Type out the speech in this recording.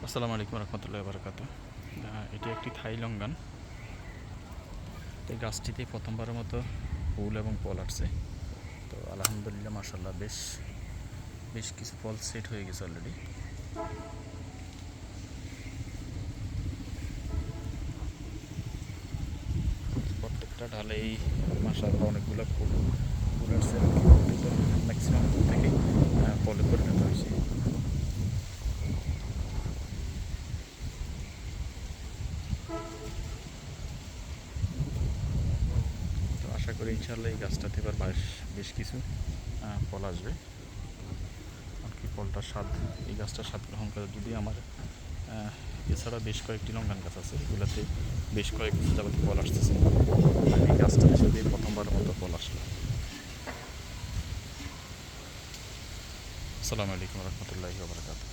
আসসালামু আলাইকুম রহমতুল্লাহ বারকাত। এটি একটি থাই লঙ্গান। এই গাছটিতে প্রথমবারের মতো ফুল এবং ফল আসছে। তো আলহামদুলিল্লাহ মাশাআল্লাহ বেশ বেশ কিছু ফল সেট হয়ে গেছে অলরেডি। প্রত্যেকটা ঢালেই মাশাআল্লাহ অনেকগুলো ফুল ফুল আসছে। ম্যাক্সিমাম ফুল থেকে ফলে পরিণত হয়েছে। তো আশা করি ইনশাআল্লাহ এই গাছটাতে এবার বেশ কিছু ফল আসবে। কি ফলটার স্বাদ, এই গাছটার স্বাদ গ্রহণ করে যদি আমার এছাড়া বেশ কয়েকটি লঙ্ঘন গাছ আছে, এগুলোতে বেশ কয়েক বছর যাবত ফল আসতেছে। এই গাছটাতে যদি প্রথমবারের মতো ফল আসলো। আসসালামু আলাইকুম রহমতুল্লাহি ওয়া বারাকাতুহু।